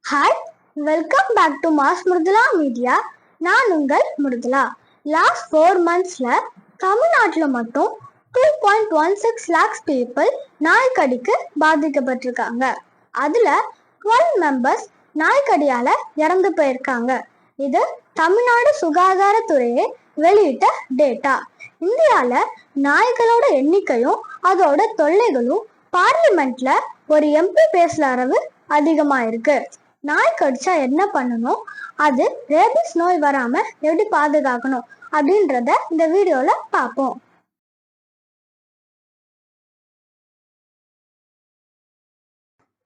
Hi, welcome back to mass Mirudhula media. நான் உங்கள் Mridula. Last 4 monthsல தமிழ்நாட்டில் மட்டும் 2.16 lakhs people நாய்க்கடிக்கு பாதிக்கப்பட்டிருக்காங்க. அதுல 12 members நாய்க்கடியால இறந்து போயிருக்காங்க. இது தமிழ்நாடு சுகாதாரத்துறையை வெளியிட்ட டேட்டா. இந்தியால நாய்களோட எண்ணிக்கையும் அதோட தொல்லைகளும் பார்லிமெண்ட்ல ஒரு எம்பி பேசுற அளவு அதிகமா இருக்கு. நாய் கடிச்சா என்ன பண்ணணும், அது ரேபிஸ் நோய் வராம எப்படி பாதுகாக்கணும் அப்படின்றத இந்த வீடியோல பார்ப்போம்.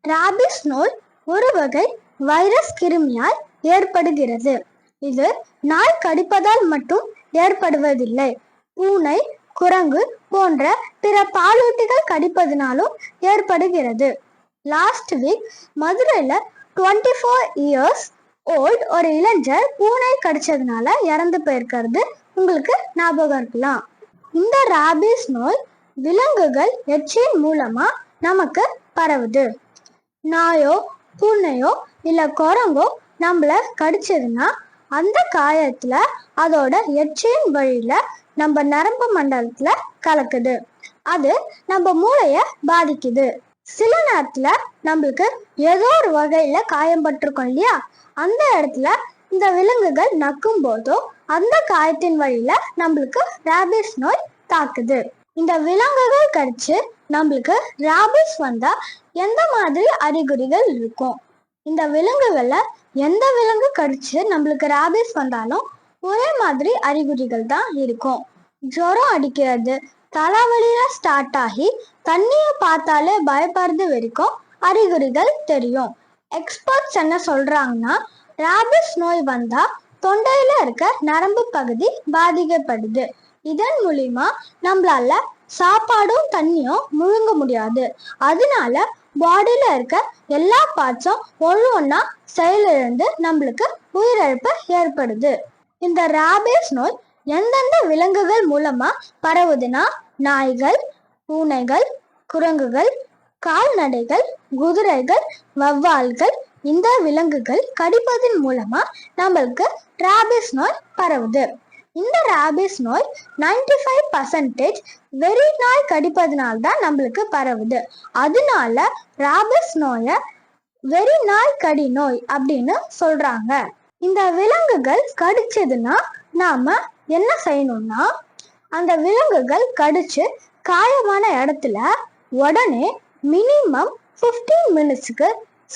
ரேபிஸ் நோய் ஒரு வகை வைரஸ் கிருமியால் ஏற்படுகிறது. இது நாய் கடிப்பதால் மட்டும் ஏற்படுவதில்லை. பூனை, குரங்கு போன்ற பிற பாலூட்டிகள் கடிப்பதனாலும் ஏற்படுகிறது. லாஸ்ட் வீக் மதுரையில 24 years old ஒரு இளைஞர் பூனை கடிச்சதுனால இறந்து போயிருக்கிறது உங்களுக்கு ஞாபகம் இருக்கலாம். இந்த ராபிஸ் நோய் விலங்குகள் எச்சின் மூலமா நமக்கு பரவுது. நாயோ, பூனையோ இல்ல குரங்கோ நம்மள கடிச்சதுன்னா அந்த காயத்துல அதோட எச்சின் வழியில நம்ம நரம்பு மண்டலத்துல கலக்குது. அது நம்ம மூளைய பாதிக்குது. சில நேரத்துல நம்மளுக்கு ஏதோ ஒரு வகையில காயம் பட்டிருக்கோம் இல்லையா, அந்த இடத்துல இந்த விலங்குகள் நக்கும் போதோ அந்த காயத்தின் வழியில நம்மளுக்கு ராபிஸ் நோய் தாக்குது. இந்த விலங்குகள் கடிச்சு நம்மளுக்கு ராபிஸ் வந்தா எந்த மாதிரி அறிகுறிகள் இருக்கும்? இந்த விலங்குகள்ல எந்த விலங்கு கடிச்சு நம்மளுக்கு ராபிஸ் வந்தாலும் ஒரே மாதிரி அறிகுறிகள் தான் இருக்கும். ஜுரம் அடிக்கிறது, தலைவலியில ஸ்டார்ட் ஆகி தண்ணிய பார்த்தாலே பயப்படுறது வரைக்கும் அறிகுறிகள் தெரியும். எக்ஸ்பர்ட்ஸ் என்ன சொல்றாங்கன்னா, ராபிஸ் நோய் வந்தா தொண்டையில இருக்க நரம்பு பகுதி பாதிக்கப்படுது. இதன் மூலியமா நம்மளால சாப்பாடும் தண்ணியும் முழுங்க முடியாது. அதனால பாடியில இருக்க எல்லா பார்ட்ஸும் ஒவ்வொன்னா செயலிழந்து நம்மளுக்கு உயிரிழப்பு ஏற்படுது. இந்த ராபிஸ் நோய் எந்தெந்த விலங்குகள் மூலமா பரவுதுன்னா, நாய்கள், பூனைகள், குரங்குகள், கால்நடைகள், குதிரைகள், வவ்வால்கள், இந்த விலங்குகள் கடிப்பதன் மூலமா நம்மளுக்கு ராபிஸ் நோய் பரவுது. இந்த ராபிஸ் நோய் 95% வெறி நாய் கடிப்பதனால்தான் நம்மளுக்கு பரவுது. அதனால ராபிஸ் நோய வெறி நாய் கடி நோய் அப்படின்னு சொல்றாங்க. இந்த விலங்குகள் கடிச்சதுன்னா நாம என்ன செய்யணும்னா, அந்த விலங்குகள் கடிச்சு காயமான இடத்துல உடனே மினிமம் 15 minutesக்கு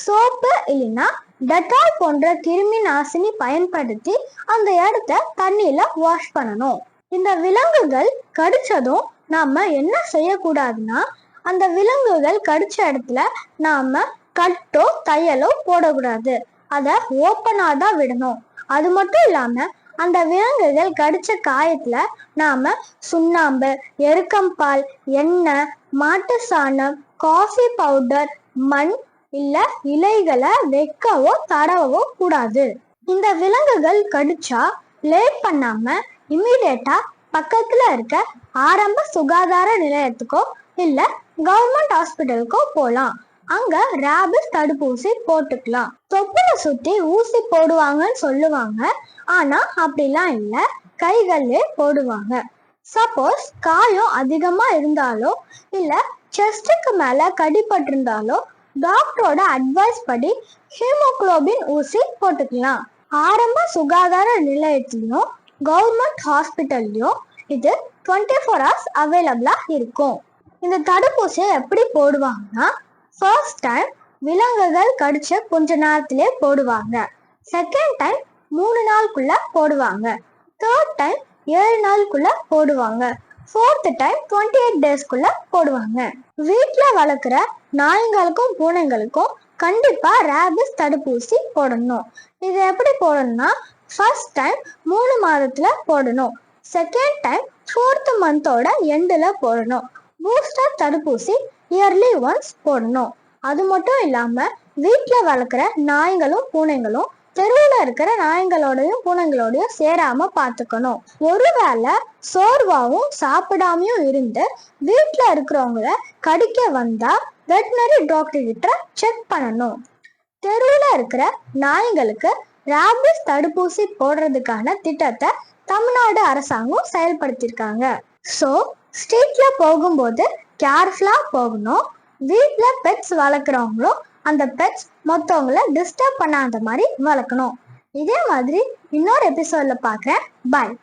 சோப்பு இல்லைன்னா டெட்டால் போன்ற கிருமி நாசினி பயன்படுத்தி அந்த இடத்த தண்ணியில வாஷ் பண்ணணும். இந்த விலங்குகள் கடிச்சதும் நாம என்ன செய்யக்கூடாதுன்னா, அந்த விலங்குகள் கடிச்ச இடத்துல நாம கட்டோ தையலோ போடக்கூடாது. அதை ஓப்பனா தான் விடணும். அது மட்டும் இல்லாம அந்த விலங்குகள் கடிச்ச காயத்துல நாம சுண்ணாம்பு, எருக்கம்பால், எண்ணெய், மாட்டு சாணம், காஃபி பவுடர், மண் இல்ல இலைகளை வைக்கவோ தடவோ கூடாது. இந்த விலங்குகள் கடிச்சா லேட் பண்ணாம இமீடியட்டா பக்கத்துல இருக்க ஆரம்ப சுகாதார நிலையத்துக்கோ இல்ல கவர்மெண்ட் ஹாஸ்பிட்டலுக்கோ போலாம். அங்க ராபிஸ் தடுப்பூசி போட்டுக்கலாம். தொப்புல சுத்தி ஊசி போடுவாங்கன்னு சொல்லுவாங்க, ஆனா அப்படிலாம் இல்ல, கைகள்ல போடுவாங்க. சப்போஸ் காயம் அதிகமா இருந்தாலோ இல்ல செஸ்டுக்கு மேல கடிபட்டிருந்தாலோ டாக்டரோட அட்வைஸ் படி ஹீமோகுளோபின் ஊசி போட்டுக்கலாம். ஆரம்ப சுகாதார நிலையத்திலயும் கவர்மெண்ட் ஹாஸ்பிட்டல்லையும் இது 24 hours அவைலபிளா இருக்கும். இந்த தடுப்பூசியை எப்படி போடுவாங்கன்னா, ஃபர்ஸ்ட் டைம் விலங்குகள் கடிச்ச கொஞ்ச நேரத்திலே போடுவாங்க. செகண்ட் டைம் 3 நாளுக்குள்ள போடுவாங்க. தேர்ட் டைம் 7 நாளுக்குள்ள போடுவாங்க. ஃபோர்த் டைம் 28 daysக்குள்ள போடுவாங்க. வீட்டுல வளர்க்குற நாய்களுக்கும் பூனைகளுக்கும் கண்டிப்பா ராபிஸ் தடுப்பூசி போடணும். இது எப்படி போடணும்னா, ஃபர்ஸ்ட் டைம் 3 மாதத்துல போடணும். செகண்ட் டைம் 4th month எண்டுல போடணும். பூஸ்டர் தடுப்பூசி இயர்லி ஒன்ஸ் போடணும். அது மட்டும் இல்லாம வீட்டுல வளர்க்குற நாய்களும் பூனைகளும் தெருவில் இருக்கிற நாய்களோடையும் பூனைகளோடையும் சேராம பார்த்துக்கணும். ஒருவேளை சோர்வாவும் சாப்பிடாமையும் இருந்து வீட்டுல இருக்கிறவங்கள கடிக்க வந்தா வெட்டினரி டாக்டர் கிட்ட செக் பண்ணணும். தெருவில் இருக்கிற நாய்களுக்கு ராபிஸ் தடுப்பூசி போடுறதுக்கான திட்டத்தை தமிழ்நாடு அரசாங்கம் செயல்படுத்தியிருக்காங்க. ஸோ ஸ்ட்ரீட்ல போகும்போது கேர்ஃபுல்லா போகணும். வீட்ல பெட்ஸ் வளர்க்குறவங்களும் அந்த பெட்ஸ் மொத்தவங்களை டிஸ்டர்ப் பண்ணாத மாதிரி வளர்க்கணும். இதே மாதிரி இன்னொரு எபிசோட்ல பார்க்குறேன். பாய்.